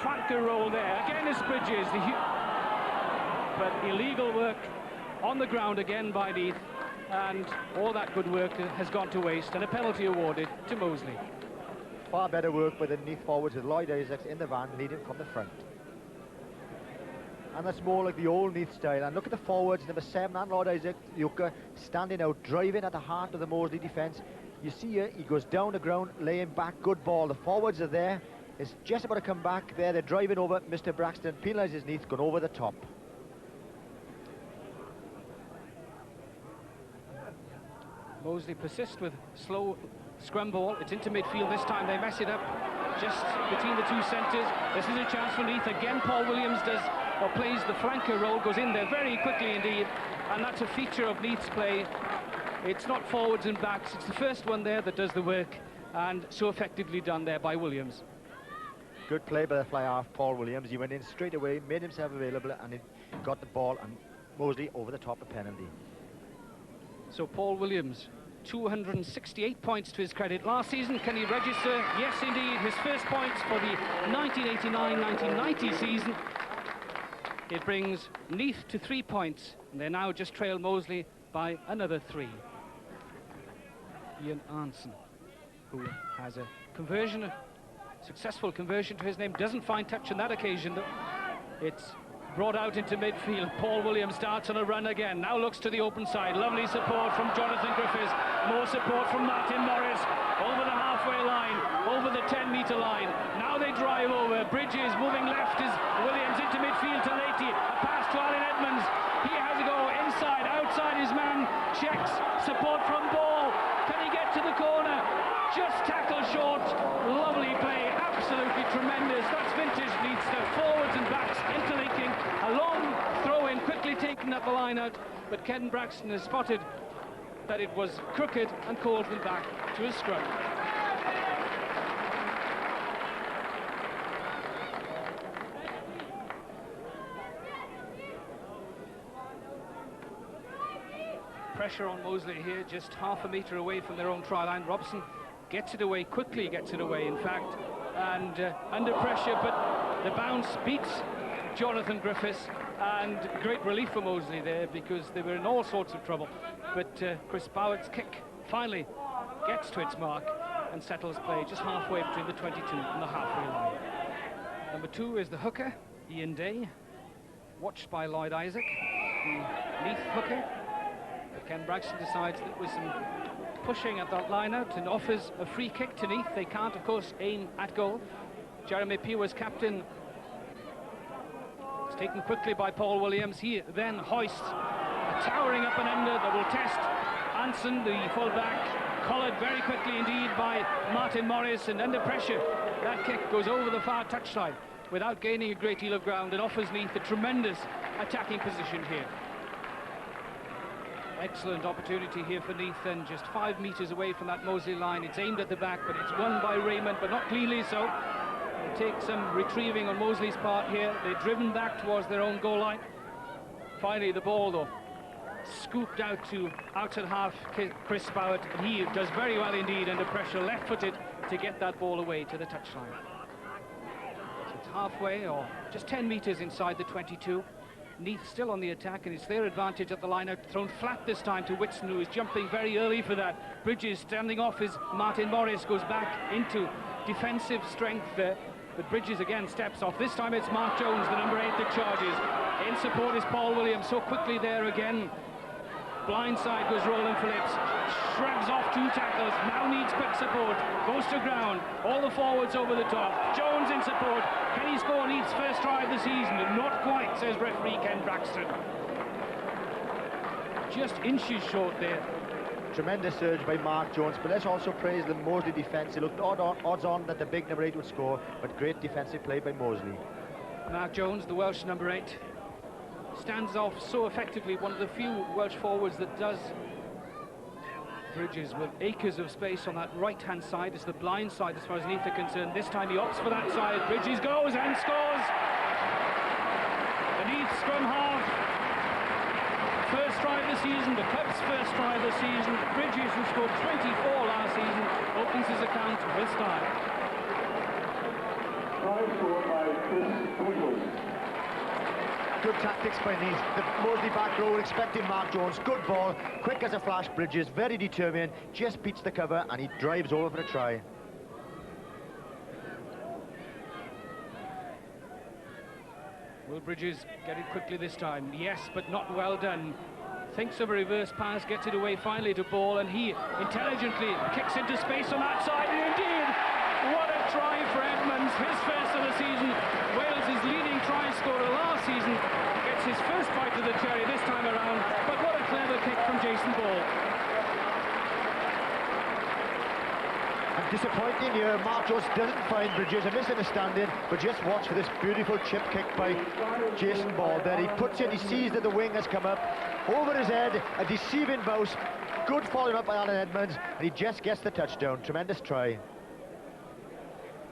flanker roll there. Again it's Bridges. But illegal work on the ground again by Neath. And all that good work has gone to waste, and a penalty awarded to Moseley. Far better work by the Neath forwards with Lloyd Isaacs in the van leading from the front. And that's more like the old Neath style. And look at the forwards, number 7 and Lloyd Isaac, Yuka, standing out, driving at the heart of the Moseley defence. You see here, he goes down the ground, laying back, good ball. The forwards are there. It's just about to come back there. They're driving over. Mr. Braxton penalises Neath, going over the top. Moseley persists with slow scrum ball. It's into midfield this time. They mess it up just between the two centres. This is a chance for Neath. Again, Paul Williams plays the flanker role, goes in there very quickly indeed, and that's a feature of Neath's play. It's not forwards and backs. It's the first one there that does the work, and so effectively done there by Williams. Good play by the fly half, Paul Williams. He went in straight away, made himself available, and he got the ball, and Moseley over the top, a penalty. So Paul Williams, 268 points to his credit. Last season, can he register? Yes, indeed. His first points for the 1989-1990 season. It brings Neath to 3 points, and they now just trail Moseley by another 3. Ian Arnson, who has a conversion, a successful conversion to his name, doesn't find touch on that occasion, though. It's brought out into midfield. Paul Williams starts on a run again. Now looks to the open side. Lovely support from Jonathan Griffiths. More support from Martin Morris. Over the halfway line, over the 10-metre line. Now they drive over. Bridges moving left is Williams into midfield to Leahy. A pass to Alan Edmonds. He has a go inside, outside his man. Checks. Support from Ball. Can he get to the corner? Just tackle short. Lovely play. Absolutely tremendous. That's vintage Neath stuff. Forwards and backs interlinking. A long throw in, quickly taken up the line out, but Ken Braxton has spotted that it was crooked and called them back to a scrum. Pressure on Moseley here, just half a metre away from their own try line. Robson gets it away, quickly gets it away, in fact, and under pressure, but the bounce beats Jonathan Griffiths, and great relief for Moseley there, because they were in all sorts of trouble. But Chris Bowett's kick finally gets to its mark and settles play just halfway between the 22 and the halfway line. Number 2 is the hooker, Ian Day, watched by Lloyd Isaac, the Neath hooker. But Ken Braxton decides that with some pushing at that line out and offers a free kick to Neath. They can't, of course, aim at goal. Jeremy Pugh was captain. It's taken quickly by Paul Williams. He then hoists a towering up and under that will test Anson, the full-back, collared very quickly indeed by Martin Morris, and under pressure that kick goes over the far touchline without gaining a great deal of ground and offers Neath a tremendous attacking position here. Excellent opportunity here for Neath, then just 5 metres away from that Moseley line. It's aimed at the back, but it's won by Raymond, but not cleanly so. They take some retrieving on Moseley's part here. They're driven back towards their own goal line. Finally, the ball, though, scooped out to outside half Chris Bowett, and he does very well indeed under pressure, left-footed, to get that ball away to the touchline. So it's halfway, or just 10 metres inside the 22. Neath still on the attack, and it's their advantage at the line-out, thrown flat this time to Whitson, who is jumping very early for that. Bridges standing off his Martin Morris, goes back into defensive strength there, but Bridges again steps off. This time it's Mark Jones, the number 8, that charges. In support is Paul Williams, so quickly there again. Blindside goes Roland Phillips, shrugs off 2 tackles, now needs quick support, goes to ground, all the forwards over the top. Jones in support. Can he score Neath's first try of the season? Not quite, says referee Ken Braxton. Just inches short there. Tremendous surge by Mark Jones, but let's also praise the Moseley defence. It looked odds on that the big number 8 would score, but great defensive play by Moseley. Mark Jones, the Welsh number 8, stands off so effectively, one of the few Welsh forwards that does. Bridges with acres of space on that right-hand side. It's the blind side as far as Neath are concerned. This time he opts for that side. Bridges goes and scores. The Neath scrum half. First try of the season, the club's first try of the season. Bridges, who scored 24 last season, opens his account with style. Try scored by good tactics by Neath. The Moseley back row expecting Mark Jones. Good ball, quick as a flash. Bridges, very determined, just beats the cover and he drives over for a try. Will Bridges get it quickly this time? Yes, but not well done. Thinks of a reverse pass, gets it away finally to Ball, and he intelligently kicks into space on that side, and indeed, what a try for Edmonds, his first of the season. Wales' leading try scorer last season gets his first bite of the cherry this time around, but what a clever kick from Jason Ball. And disappointing here, Mark Jones doesn't find Bridges, a misunderstanding, but just watch for this beautiful chip kick by Jason Ball there. He puts in, he sees that the wing has come up, over his head, a deceiving bounce, good following up by Alan Edmonds, and he just gets the touchdown. Tremendous try.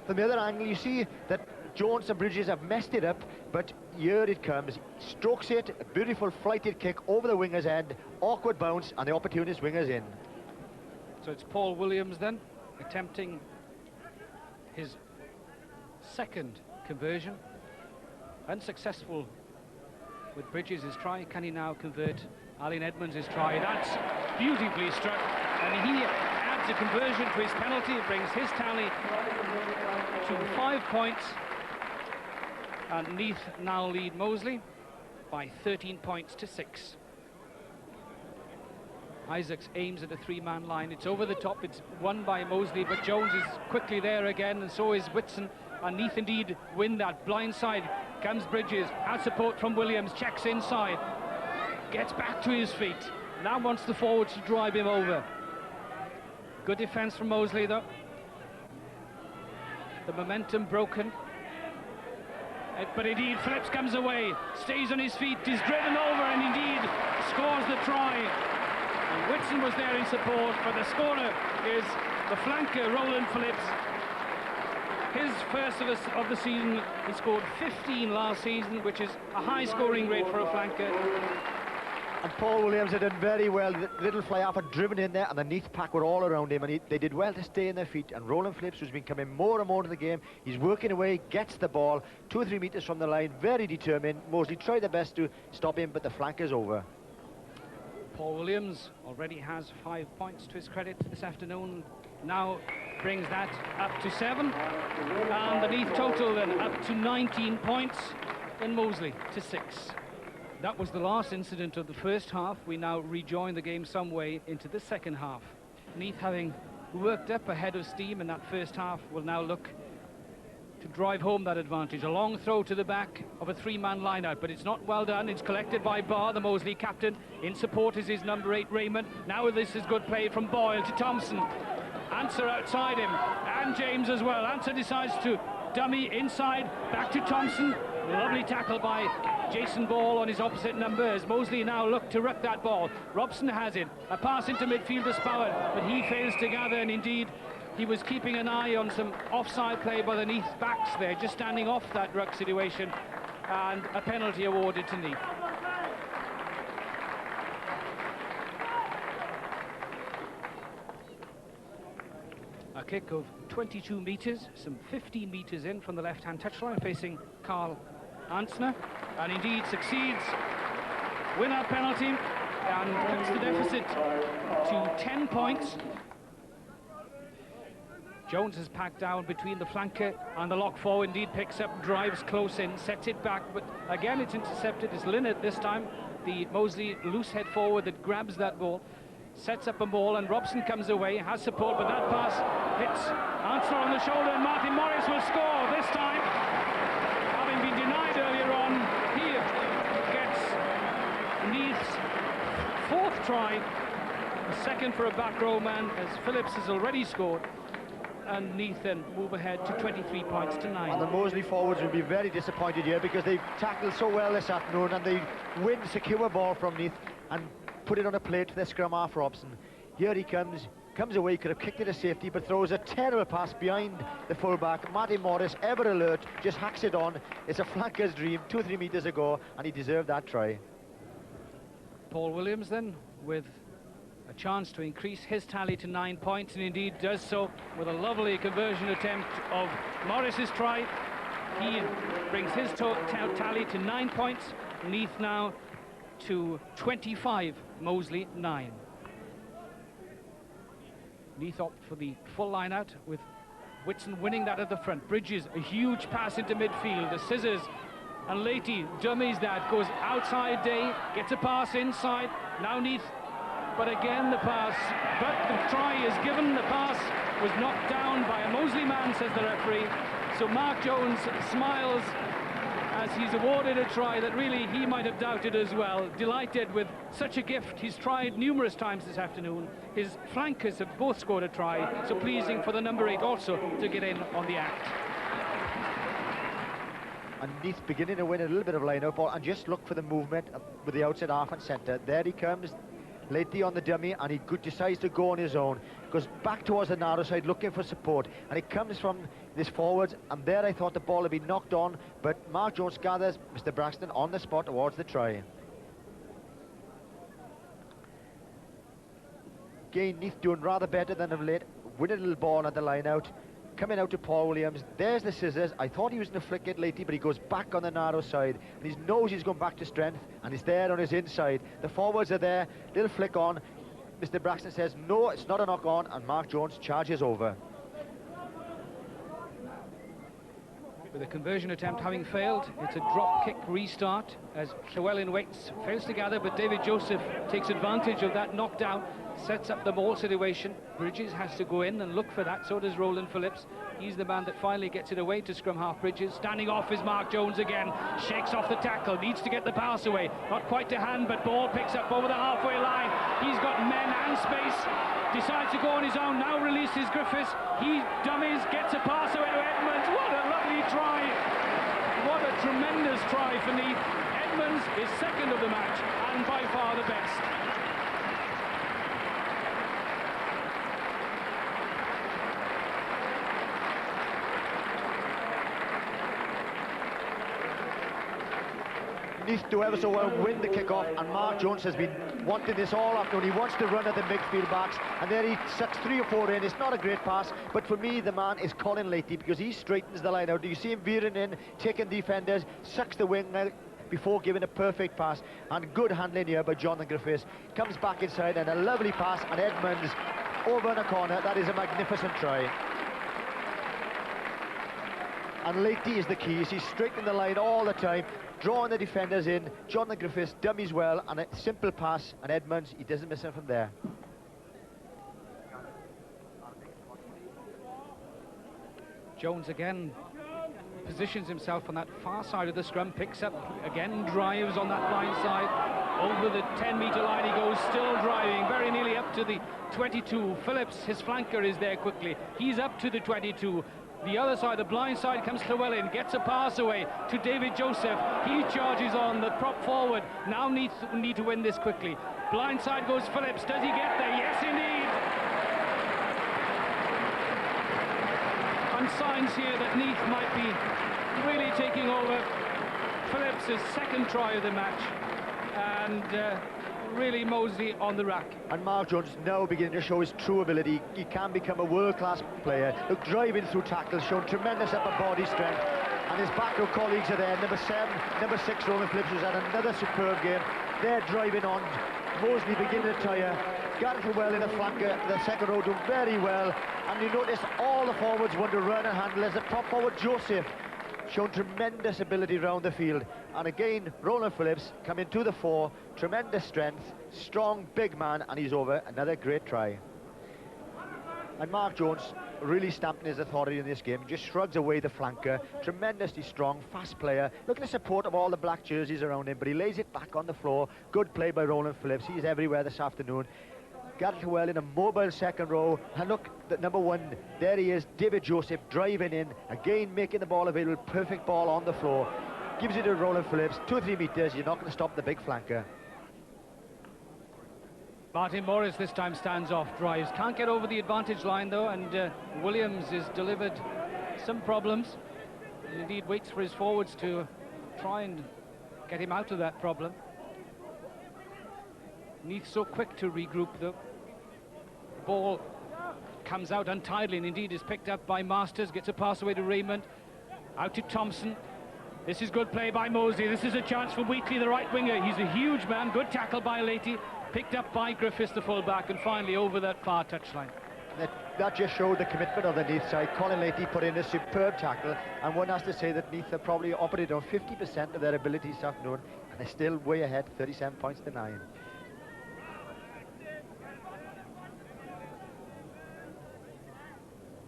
From the other angle, you see that Jones and Bridges have messed it up, but here it comes. Strokes it, a beautiful flighted kick over the winger's head, awkward bounce, and the opportunist winger's in. So it's Paul Williams then, attempting his second conversion. Unsuccessful with Bridges' try. Can he now convert Alan Edmonds' try? That's beautifully struck, and he adds a conversion to his penalty. It brings his tally to 5 points, and Neath now lead Moseley by 13 points to 6. Isaacs aims at a three-man line. It's over the top, it's won by Moseley, but Jones is quickly there again, and so is Whitson, and Neath indeed win that. Blind side comes Bridges, has support from Williams, checks inside, gets back to his feet, now wants the forwards to drive him over. Good defence from Moseley though. The momentum broken, but indeed Phillips comes away, stays on his feet, is driven over and indeed scores the try. And Whitson was there in support, but the scorer is the flanker Roland Phillips. His first of the season. He scored 15 last season, which is a high scoring rate for a flanker. And Paul Williams had done very well. The little fly-off had driven in there, and the Neath pack were all around him, and they did well to stay in their feet. And Roland Phillips, who's been coming more and more to the game, he's working away, gets the ball 2 or 3 meters from the line, very determined. Moseley tried their best to stop him, but the flanker's over. Paul Williams already has 5 points to his credit this afternoon. Now brings that up to 7, and the Neath total then up to 19 points, and Moseley to 6. That was the last incident of the first half. We now rejoin the game some way into the second half. Neath, having worked up a head of steam in that first half, will now look to drive home that advantage. A long throw to the back of a three-man line-out, but it's not well done. It's collected by Barr, the Moseley captain. In support is his number 8, Raymond. Now this is good play from Boyle to Thompson. Answer outside him, and James as well. Answer decides to dummy inside, back to Thompson. Lovely tackle by Jason Ball on his opposite number as Moseley now look to rip that ball. Robson has it, a pass into midfield to Spoward, but he fails to gather, and indeed he was keeping an eye on some offside play by the Neath backs there, just standing off that ruck situation, and a penalty awarded to Neath. A kick of 22 metres, some 15 metres in from the left-hand touchline, facing Carl Ansner, and indeed succeeds with that penalty and cuts the deficit to 10 points. Jones is packed down between the flanker and the lock forward, indeed picks up, drives close in, sets it back, but again it's intercepted. It's Linnett this time, the Moseley loose head forward that grabs that ball, sets up a ball, and Robson comes away, has support, but that pass hits Answer on the shoulder, and Martin Morris will score this time. Having been denied earlier on, he gets Neath's 4th try, the 2nd for a back row man, as Phillips has already scored, and Neath then move ahead to 23 points to 9. And the Moseley forwards will be very disappointed here because they've tackled so well this afternoon, and they win secure ball from Neath and put it on a plate to their scrum half Robson. Here he comes away, could have kicked it to safety, but throws a terrible pass behind the fullback. Martin Morris, ever alert, just hacks it on. It's a flanker's dream 2 or 3 meters ago, and he deserved that try. Paul Williams then with a chance to increase his tally to 9 points, and indeed does so with a lovely conversion attempt of Morris's try. He brings his tally to 9 points, Neath now to 25, Moseley 9. Neath opt for the full line out, with Whitson winning that at the front. Bridges, a huge pass into midfield, the scissors, and Leahy dummies that, goes outside Day, gets a pass inside, now Neath, but again the pass, but the try is given. The pass was knocked down by a Moseley man, says the referee, so Mark Jones smiles as he's awarded a try that really he might have doubted as well. Delighted with such a gift. He's tried numerous times this afternoon. His flankers have both scored a try, so pleasing for the number 8 also to get in on the act. And Neath beginning to win a little bit of line-out ball, and just look for the movement with the outside half and centre. There he comes, Leahy on the dummy, and he decides to go on his own. Goes back towards the narrow side looking for support, and it comes from this forwards, and there I thought the ball had been knocked on, but Mark Jones gathers Mr. Braxton on the spot towards the try. Again, Neath doing rather better than of late, winning a little ball at the line out, coming out to Paul Williams. There's the scissors. I thought he was going to flick it Leahy, but he goes back on the narrow side, and he knows he's going back to strength, and he's there on his inside. The forwards are there, little flick on. Mr. Braxton says no, it's not a knock on, and Mark Jones charges over. With a conversion attempt having failed, it's a drop kick restart as Llewellyn waits, fails to gather, but David Joseph takes advantage of that knockdown, sets up the ball situation. Bridges has to go in and look for that, so does Roland Phillips. He's the man that finally gets it away to scrum half Bridges. Standing off is Mark Jones again, shakes off the tackle, needs to get the pass away, not quite to hand, but ball picks up over the halfway line. He's got men and space, decides to go on his own, now releases Griffiths, he dummies, gets a pass away to Edmonds. What a lovely try, what a tremendous try for Neath. Edmonds is second of the match and by far the best. Neath do ever so well win the kick-off, and Mark Jones has been wanting this all afternoon. He wants to run at the midfield backs, and there he sucks 3 or 4 in. It's not a great pass, but for me the man is Colin Leahy, because he straightens the line out. Do you see him veering in, taking defenders, sucks the wing before giving a perfect pass, and good handling here by Jonathan Griffiths. Comes back inside, and a lovely pass, and Edmonds over in a corner. That is a magnificent try. And Leahy is the key. He's straightening the line all the time, drawing the defenders in. Jonathan Griffiths dummies well, and a simple pass, and Edmonds, he doesn't miss it from there. Jones again positions himself on that far side of the scrum, picks up again, drives on that blind side, over the 10-metre line he goes, still driving, very nearly up to the 22. Phillips, his flanker, is there quickly, he's up to the 22. The other side, the blind side, comes Llewellyn, gets a pass away to David Joseph. He charges on, the prop forward. Now need to win this quickly. Blind side goes Phillips. Does he get there? Yes, indeed. And signs here that Neath might be really taking over. Phillips' second try of the match. And really Moseley on the rack. And Mark Jones now beginning to show his true ability. He can become a world-class player. Look, driving through tackles, showing tremendous upper body strength, and his back row colleagues are there. Number 7, number 6, Roland Phillips, has had another superb game. They're driving on. Moseley beginning to tire. Gareth well in the flanker, the second row doing very well, and you notice all the forwards want to run and handle as the prop forward Joseph shown tremendous ability around the field. And again, Roland Phillips coming to the fore, tremendous strength, strong, big man, and he's over. Another great try. And Mark Jones really stamping his authority in this game. He just shrugs away the flanker, tremendously strong, fast player. Look at the support of all the black jerseys around him, but he lays it back on the floor. Good play by Roland Phillips. He's everywhere this afternoon. Gareth well in a mobile second row, and look, the number 1, there he is, David Joseph driving in, again making the ball available, perfect ball on the floor, gives it to Roland Phillips, 2 or 3 metres, you're not going to stop the big flanker. Martin Morris this time stands off, drives, can't get over the advantage line though, and Williams is delivered some problems, and indeed waits for his forwards to try and get him out of that problem. Neath so quick to regroup though. The ball comes out untidily and indeed is picked up by Masters, gets a pass away to Raymond, out to Thompson. This is good play by Moseley. This is a chance for Wheatley, the right winger. He's a huge man. Good tackle by Leahy. Picked up by Griffiths, the full-back, and finally over that far touchline. That just showed the commitment of the Neath side. Colin Leahy put in a superb tackle, and one has to say that Neath have probably operated on 50% of their abilities this afternoon, and they're still way ahead, 37 points to 9.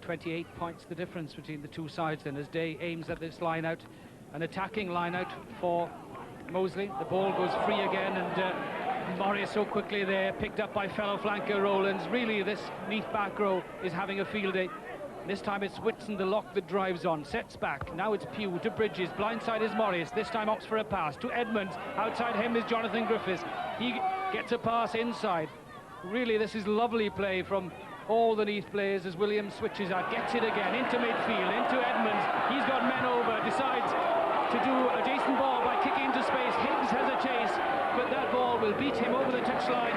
"28 points the difference between the two sides then, as Day aims at this line out, an attacking line out for Moseley. The ball goes free again, and Morris so quickly there, picked up by fellow flanker Rowlands. Really, this Neath back row is having a field day. This time it's Whitson, the lock, that drives on, sets back. Now it's Pugh to Bridges, blindside is Morris. This time opts for a pass to Edmonds. Outside him is Jonathan Griffiths. He gets a pass inside. Really, this is lovely play from all the Neath players as Williams switches out, gets it again into midfield, into Edmonds. He's got men over, decides to do a decent ball by kicking into space. Higgs has a chase, but that ball will beat him over the touchline.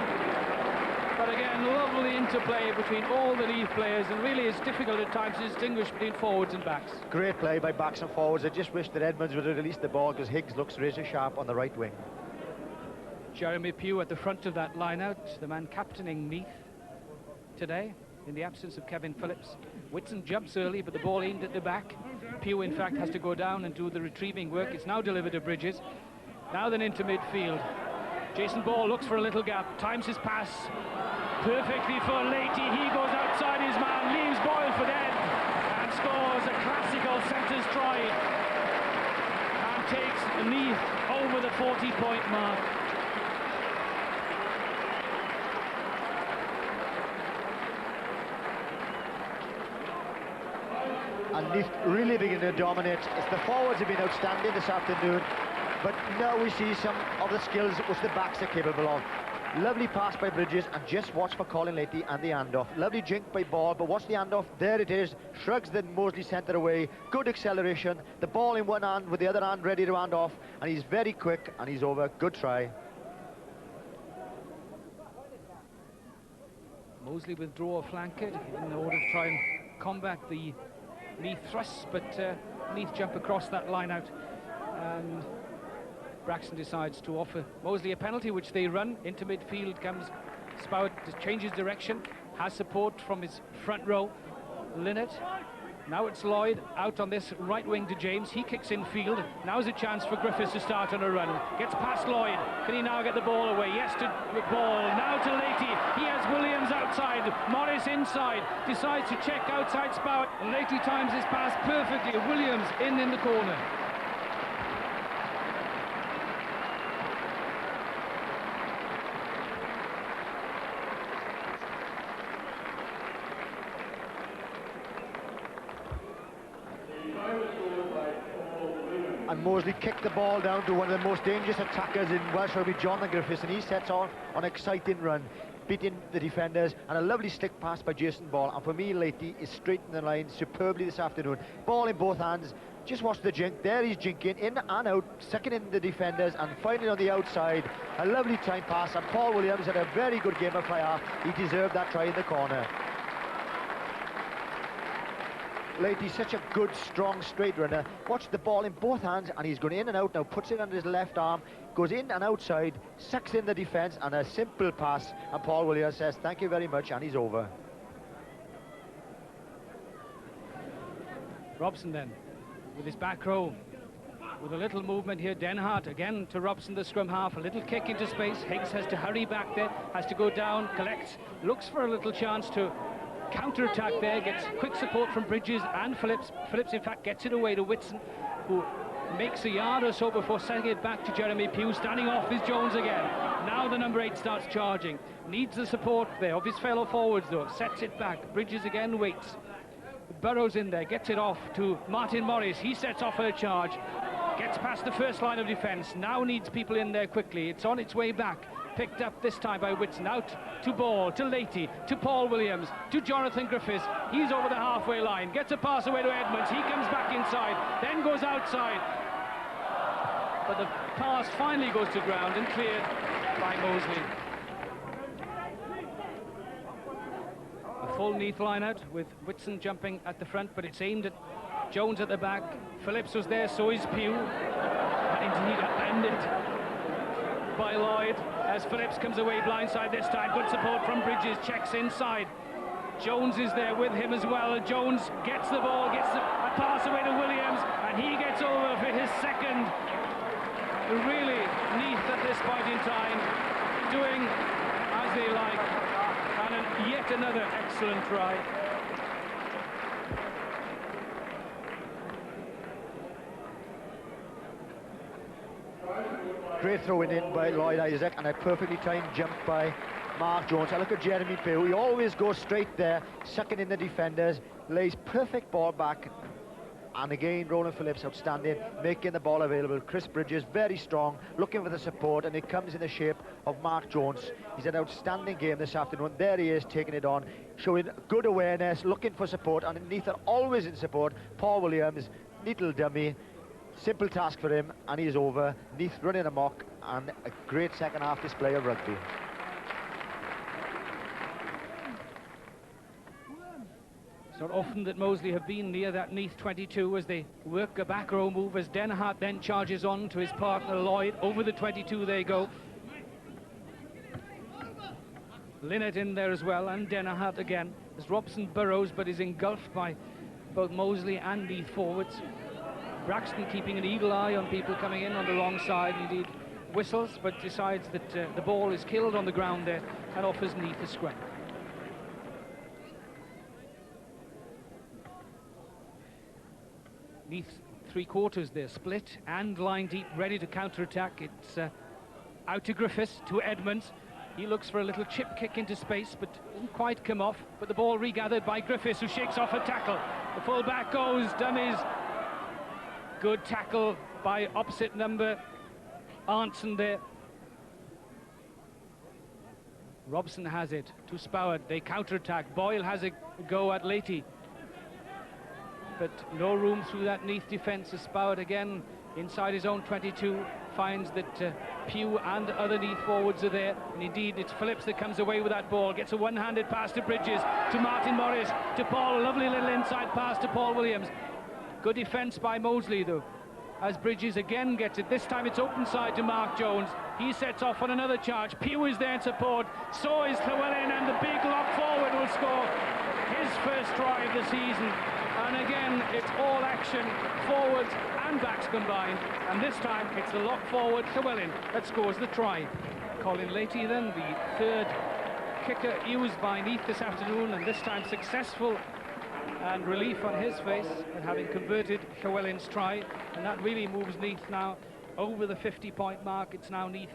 But again, lovely interplay between all the Neath players, and really it's difficult at times to distinguish between forwards and backs. Great play by backs and forwards. I just wish that Edmonds would have released the ball, because Higgs looks razor sharp on the right wing. Jeremy Pugh at the front of that line-out, the man captaining Neath today, in the absence of Kevin Phillips. Whitson jumps early, but the ball aimed at the back. Pugh, in fact, has to go down and do the retrieving work. It's now delivered to Bridges. Now then into midfield. Jason Ball looks for a little gap, times his pass perfectly for Leahy. He goes outside his man, leaves Boyle for dead, and scores a classical centres try, and takes Neath over the 40-point mark. And Neath really beginning to dominate. The forwards have been outstanding this afternoon, but now we see some of the skills which the backs are capable of. Lovely pass by Bridges, and just watch for Colin Leahy and the handoff. Lovely jink by Ball, but watch the handoff. There it is. Shrugs the Moseley centre away. Good acceleration. The ball in one hand with the other hand ready to hand off, and he's very quick, and he's over. Good try. Moseley withdraw flanked in order to try and combat the Neath thrusts, but Neath jump across that line out, and Braxton decides to offer Moseley a penalty, which they run. Into midfield comes Spout, changes direction, has support from his front row. Linnett, now it's Lloyd out on this right wing to James. He kicks in field. Now's a chance for Griffiths to start on a run. Gets past Lloyd. Can he now get the ball away? Yes to Ball. Now to Leahy. He has Williams outside. Morris inside. Decides to check outside Spout. Leahy times his pass perfectly. Williams in the corner. And Moseley kicked the ball down to one of the most dangerous attackers in Welsh rugby, Jonathan Griffiths, and he sets off on an exciting run, beating the defenders, and a lovely slick pass by Jason Ball. And for me, Leahy is straight in the line superbly this afternoon. Ball in both hands. Just watch the jink. There he's jinking in and out, sucking in the defenders, and finally on the outside, a lovely time pass. And Paul Williams had a very good game of fly half. He deserved that try in the corner. Leahy's such a good, strong, straight runner. Watch the ball in both hands, and he's going in and out now, puts it under his left arm, goes in and outside, sucks in the defence, and a simple pass. And Paul Williams says, thank you very much, and he's over. Robson then, with his back row, with a little movement here. Denhart again to Robson, the scrum half, a little kick into space. Higgs has to hurry back there, has to go down, collects, looks for a little chance to counter-attack there, gets quick support from Bridges and Phillips. Phillips, in fact, gets it away to Whitson, who makes a yard or so before sending it back to Jeremy Pugh. Standing off is Jones again. Now the number 8 starts charging. Needs the support there of his fellow forwards, though. Sets it back. Bridges again waits. Burrows in there, gets it off to Martin Morris. He sets off a charge. Gets past the first line of defence. Now needs people in there quickly. It's on its way back. Picked up this time by Whitson, out to Ball, to Leahy, to Paul Williams, to Jonathan Griffiths. He's over the halfway line, gets a pass away to Edmonds. He comes back inside, then goes outside. But the pass finally goes to ground and cleared by Moseley. A full Neath line out with Whitson jumping at the front, but it's aimed at Jones at the back. Phillips was there, so is Pugh. And indeed upended by Lloyd as Phillips comes away blindside this time. Good support from Bridges, checks inside. Jones is there with him as well. Jones gets the ball, gets a pass away to Williams, and he gets over for his second. Really, Neath at this point in time doing as they like, and yet another excellent try. Great throwing in by Lloyd Isaac, and a perfectly timed jump by Mark Jones. I look at Jeremy Pugh, he always goes straight there, sucking in the defenders, lays perfect ball back. And again, Roland Phillips outstanding, making the ball available. Chris Bridges, very strong, looking for the support, and it comes in the shape of Mark Jones. He's an outstanding game this afternoon. There he is, taking it on, showing good awareness, looking for support, and Neath are always in support. Paul Williams, neat little dummy, simple task for him, and he's over. Neath running amok, and a great second half display of rugby. It's not often that Moseley have been near that Neath 22 as they work a back row move, as Denhart then charges on to his partner Lloyd. Over the 22 they go. Linnett in there as well, and Denhart again, as Robson burrows but is engulfed by both Moseley and Neath forwards. Braxton keeping an eagle eye on people coming in on the wrong side, indeed whistles, but decides that the ball is killed on the ground there and offers Neath a scrum. Neath three-quarters there, split and line deep, ready to counter-attack. It's out to Griffiths, to Edmonds. He looks for a little chip kick into space, but doesn't quite come off. But the ball regathered by Griffiths, who shakes off a tackle. The full-back goes, dummies. Good tackle by opposite number Arnson there. Robson has it to Spoward. They counter-attack. Boyle has a go at Leahy. But no room through that Neath defence as Spoward again inside his own 22 finds that Pugh and other Neath forwards are there, and indeed it's Phillips that comes away with that ball, gets a one-handed pass to Bridges, to Martin Morris, to Paul, a lovely little inside pass to Paul Williams. Good defence by Moseley though, as Bridges again gets it. This time it's open side to Mark Jones. He sets off on another charge. Pugh is there in support, so is Llewellyn, and the big lock forward will score his first try of the season. And again, it's all action, forwards and backs combined. And this time, it's the lock forward, Llewellyn, that scores the try. Colin Leahy then, the third kicker used by Neath this afternoon, and this time successful, and relief on his face at having converted Llewellyn's try. And that really moves Neath now over the 50-point mark. It's now Neath